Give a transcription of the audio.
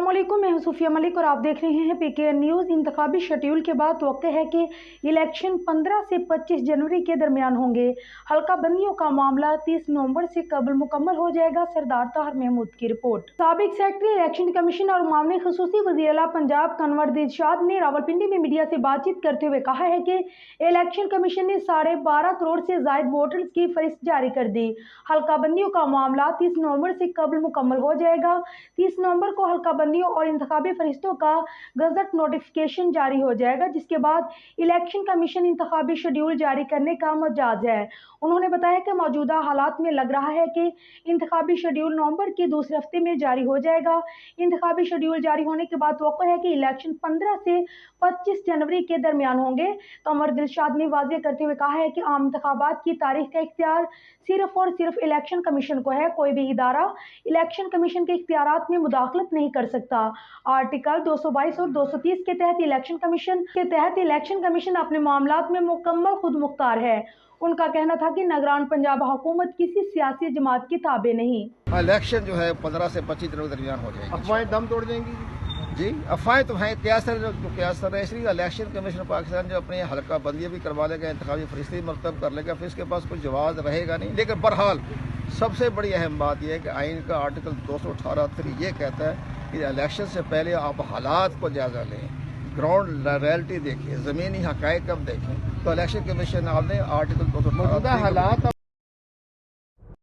अस्सलामुअलैकुम, मैं हूं सूफिया मलिक और आप देख रहे हैं पीकेएन न्यूज़। इंतखाबी शेड्यूल के बाद वक्त है कि इलेक्शन 15 से 25 जनवरी के दरमियान होंगे। हल्का बंदियों का मामला 30 नवंबर से कबल मुकम्मल हो जाएगा। सरदार ताहिर महमूद की रिपोर्ट। साबिक सेक्रेटरी इलेक्शन कमीशन और मामले खसूसी वज़ीर आला पंजाब कन्वर दिलशाद ने रावलपिंडी में मीडिया से बातचीत करते हुए कहा है कि इलेक्शन कमीशन ने 12.5 करोड़ से जायद वोटर्स की फहरिस्त जारी कर दी। हल्का बंदियों का मामला 30 नवंबर से कबल मुकम्मल हो जाएगा। 30 नवंबर को हल्का बंदियों और इंतखाबी फरिश्तों का गजट नोटिफिकेशन जारी हो जाएगा, जिसके बाद इलेक्शन कमीशन इंतखाबी शेड्यूल जारी करने का मजाज है। उन्होंने बताया कि मौजूदा हालात में लग रहा है कि इंतखाबी शेड्यूल नवंबर के दूसरे हफ्ते में जारी हो जाएगा। इंतखाबी शेड्यूल जारी होने के बाद तवक्को है कि इलेक्शन 15 से 25 जनवरी के दरमियान होंगे। कमर दिलशाद ने वाज़ेह करते हुए कहा है कि आम इंतखाबात की तारीख का इख्तियार सिर्फ और सिर्फ इलेक्शन कमीशन को है। कोई भी इदारा इलेक्शन कमीशन के इख्तियारात में मुदाखलत नहीं कर सकता। आर्टिकल 222 और 230 के तहत इलेक्शन कमीशन अपने मामलात में मुकम्मल खुद मुख्तार है। उनका कहना था कि निगरान पंजाब हुकूमत किसी सियासी जमात की ताबे नहीं। इलेक्शन जो है 15 से 25 दिनों के दरमियान हो जाएगी। अफवाहें दम तोड़ देंगी जी, अफवाहें तो हैं। क्या सर है, इसलिए इलेक्शन कमीशन पाकिस्तान जो अपने हल्का बंदियाँ भी करवा लेगा, इंतखाबी फरिश्ते मरतब कर लेगा, फिर इसके पास कोई जवाब रहेगा नहीं। लेकिन बहरहाल सबसे बड़ी अहम बात यह है कि आइन का आर्टिकल 218 ये कहता है कि इलेक्शन से पहले आप हालात को जायजा लें, ग्राउंड रियलिटी देखें, ज़मीनी हक़ाइक़ अब देखें। तो इलेक्शन कमीशन आपने आर्टिकल 218 हालात